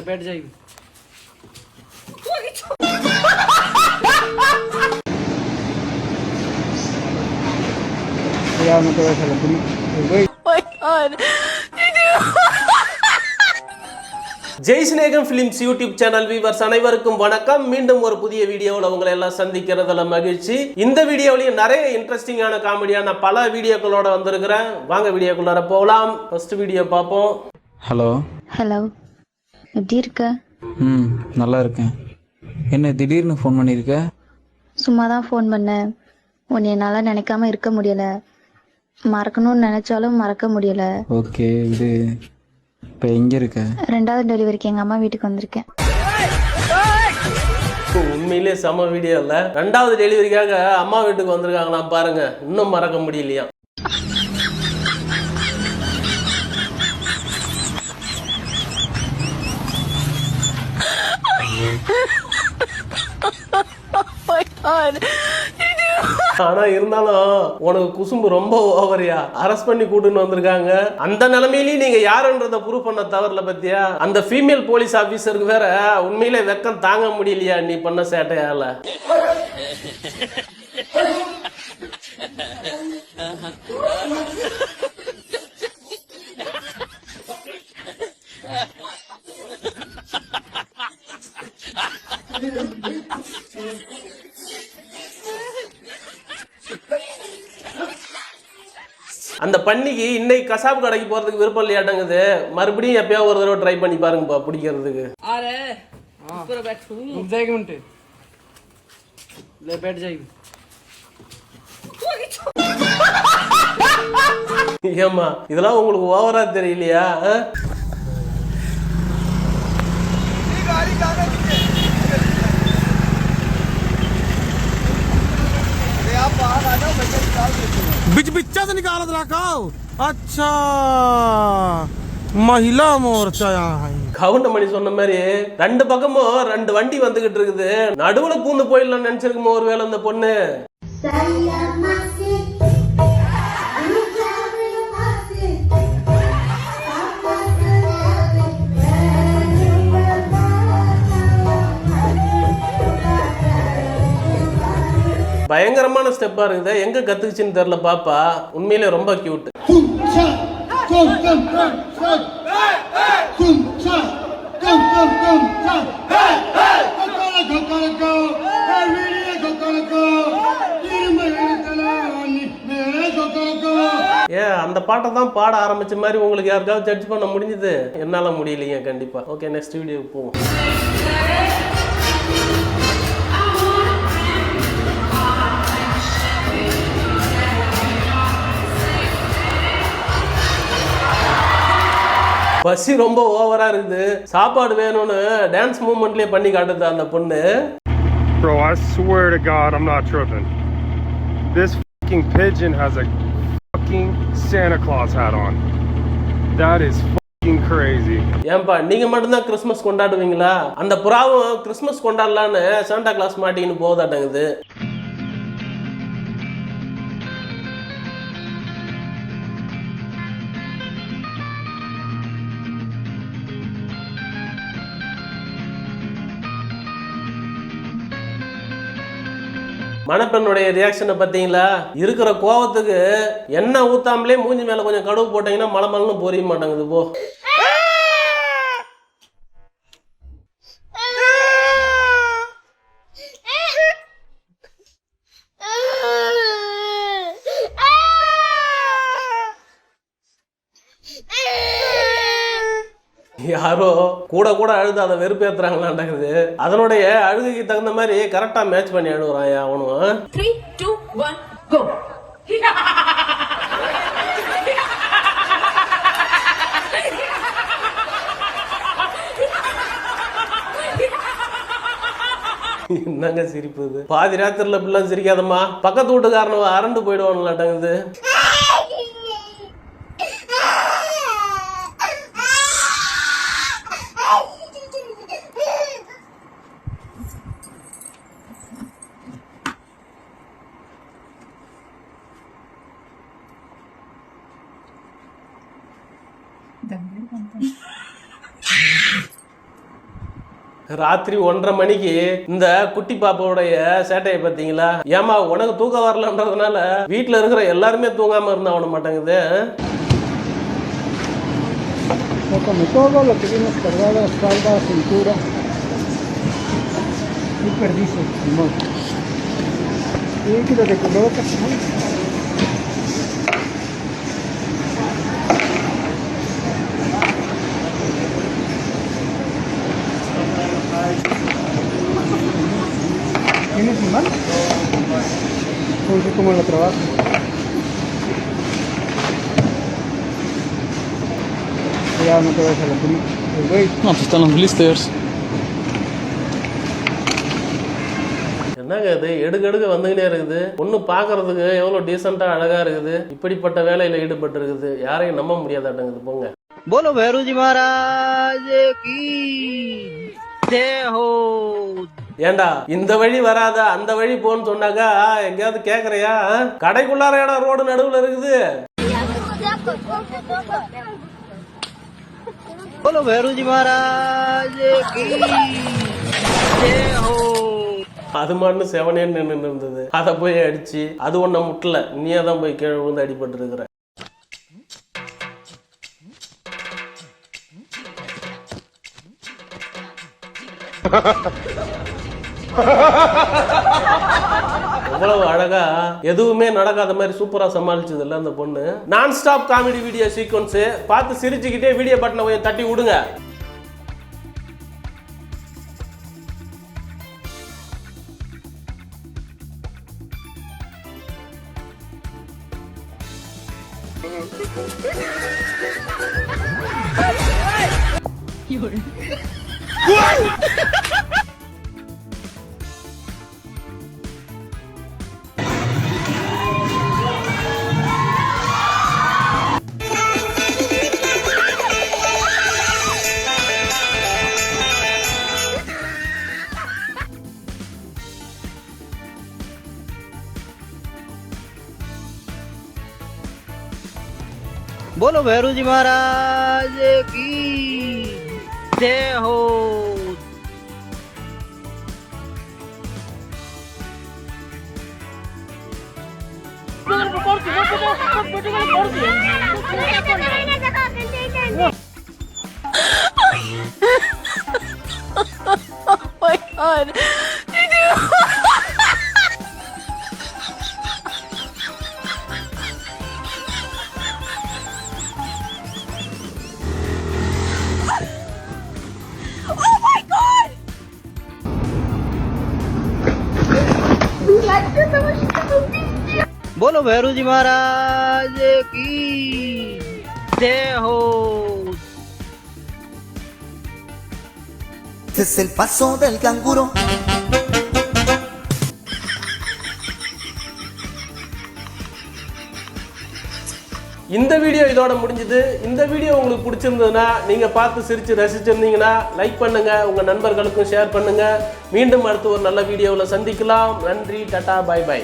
बैठ जाएगी। यार मैं तो ऐसा लग ஜெய் சிநேகம் ஃபிலிம்ஸ் யூடியூப் சேனல் வியூவர்ஸ் அனைவருக்கும் வணக்கம். மீண்டும் ஒரு புதிய வீடியோவில் உங்களை எல்லாம் சந்திக்கிறதுல மகிழ்ச்சி. இந்த வீடியோவிலையும் நிறைய இன்ட்ரெஸ்டிங்கான காமெடியான பல வீடியோக்களோட வந்திருக்கிறேன். வாங்க வீடியோக்குள்ளார போகலாம். ஃபர்ஸ்ட் வீடியோ பார்ப்போம். ஹலோ ஹலோ, எப்படி இருக்க? நல்லா இருக்கேன். என்ன திடீர்னு ஃபோன் பண்ணியிருக்க? சும்மா தான் ஃபோன் பண்ணேன். உன்னை என்னால் நினைக்காம இருக்க முடியல, மறக்கணும்னு நினைச்சாலும் மறக்க முடியல. ஓகே, இது இப்போ எங்கே இருக்க? 2வது டெலிவரிக்கு எங்கள் அம்மா வீட்டுக்கு வந்திருக்கேன். உண்மையிலே செம வீடியோ இல்ல. 2வது டெலிவரிக்காக அம்மா வீட்டுக்கு வந்திருக்காங்களாம் பாருங்க. இன்னும் மறக்க முடியலையா? ஆனா இருந்தாலும் உனக்கு குசும்பு ரொம்ப ஓவரியா. அரெஸ்ட் பண்ணி கூட்டுன்னு வந்திருக்காங்க. அந்த நிலைமையிலயும் நீங்க யாருன்றத ப்ரூவ் பண்ண தவறுல பத்தியா? அந்த ஃபீமேல் போலீஸ் ஆபீசருக்கு வேற உண்மையிலே வெக்கம் தாங்க முடியலையா நீ பண்ண சேட்டையால? அந்த பன்னிக்கு இன்னைக்கு கசாப்பு கடைக்கு போறதுக்கு விருப்பம் இல்லையாட்டங்குது. மறுபடியும் எப்பயாவது ஒரு தடவை ட்ரை பண்ணி பாருங்கப்பா பிடிக்கிறதுக்கு. बैठ जाएगी। ஏமா இதெல்லாம் உங்களுக்கு ஓவரா தெரியலையா? बिच बिच्चा से निकाल रखाओ। अच्छा, महिला मोर्चा यहाँ கவுண்டமணி சொன்ன மாதிரி 2 பக்கமும் 2 வண்டி வந்துகிட்டு இருக்குது. நடுவுல பூந்து போயிடலாம் நினைச்சிருக்குமோ ஒரு வேளை அந்த பொண்ணு. பயங்கரமான ஸ்டெப்பா இருக்குது. எங்க கத்துக்குச்சுன்னு தெரியல பாப்பா. உண்மையிலே ரொம்ப கியூட். அந்த பாட்டை தான் பாட ஆரம்பிச்ச மாதிரி உங்களுக்கு யாருக்காவது ஜட்ஜ் பண்ண முடிஞ்சது? என்னால முடியலைங்க கண்டிப்பா. ஓகே, நெக்ஸ்ட் வீடியோக்கு போவோம். பசி ரொம்ப ஓவரா இருக்குது. சாப்பாடு வேணும்னு டான்ஸ் மூவ்மெண்ட்லயே பண்ணி காட்டுது அந்த பொண்ணு. Bro, I swear to God, I'm not tripping. This fucking pigeon has a fucking Santa Claus hat on. That is fucking crazy. ஏன்பா நீங்க மட்டும் தான் கிறிஸ்மஸ் கொண்டாடுவீங்களா? அந்த புறாவும் கிறிஸ்மஸ் கொண்டாடலான்னு சாண்டா கிளாஸ் மாட்டிக்கின்னு போதாட்டங்குது. மணப்பெண்ணுடைய ரியாக்ஷனை பார்த்தீங்களா? இருக்கிற கோவத்துக்கு எண்ணெய் ஊத்தாமலே மூஞ்சி மேல கொஞ்சம் கடுவு போட்டீங்கன்னா மலமலன்னு பொரிய மாட்டேங்குது போ. யாரோ கூட கூட அழுது அதை வெறுப்பேத்துறாங்களாண்டது. அதனுடைய அழுகைக்கு தகுந்த மாதிரி கரெக்டா மேட்ச் பண்ணி அழுகுறான் அவனும். 3, 2, 1, go. என்னங்க சிரிப்புது? பாதி ராத்திரில பிள்ளை சிரிக்காதம்மா. பக்கத்து வீட்டுக்காரன அரண்டு போயிடுவான்லாட்டங்குது. ராத்திரி 1:30 மணிக்கு இந்த குட்டி பாப்பாவுடைய சேட்டையை பார்த்தீங்களா? ஏமா உனக்கு தூக்கம் வரலன்றதுனால வீட்டில் இருக்கிற எல்லாருமே தூங்காம இருந்தா அவன மாட்டேங்குது. Como todo lo que vimos cargado, espalda, cintura y perdices, limón. Líquido de colocas, ¿no? ¿Tienes limón? No sé cómo lo trabajo. Ya no te vas a la película. Güey. No, pues están los blisters. என்னங்க இது எடுக்க வந்துகிட்டே இருக்குது. ஒன்று பார்க்கறதுக்கு எவ்வளோ டீசெண்டாக அழகாக இருக்குது. இப்படிப்பட்ட வேலையில் ஈடுபட்டு இருக்குது. யாரையும் நம்ப முடியாதாட்டங்குது. போங்க. बोलो भैरू जी महाराज की जय हो. ஏண்டா இந்த வழி வராதா அந்த வழி போன்னு சொன்னாக்கா எங்கேயாவது கேட்குறியா? கடைக்குள்ளார இடம் ரோடு நடுவில் இருக்குது. बोलो भैरू जी महाराज की जय हो. அது மண்ணு செவனேன்னு நின்று இருந்தது. அதை போய் அடிச்சு அது ஒன்ன முட்டல. நீயே தான் போய் கீழே விழுந்து அடிபட்டு இருக்கிற. எவ்வளவு அழகா எதுவுமே நடக்காத மாதிரி சூப்பரா சமாளிச்சது இல்ல அந்த பொண்ணு. நான் ஸ்டாப் காமெடி வீடியோ சீக்வன்ஸ் பார்த்து சிரிச்சுக்கிட்டே வீடியோ பட்டனை கொஞ்சம் தட்டி விடுங்க. बोलो भैरू जी महाराज की जय हो. बोलो भैरू जी महाराज की जय हो. Este es el paso del canguro. இந்த வீடியோ இதோட முடிஞ்சது. இந்த வீடியோ உங்களுக்கு பிடிச்சிருந்ததுன்னா நீங்க பார்த்து சிரிச்சு ரசிச்சிருந்தீங்கன்னா லைக் பண்ணுங்க, உங்க நண்பர்களுக்கும் ஷேர் பண்ணுங்க. மீண்டும் அடுத்து ஒரு நல்ல வீடியோவில் சந்திக்கலாம். நன்றி, டாடா, பை பை.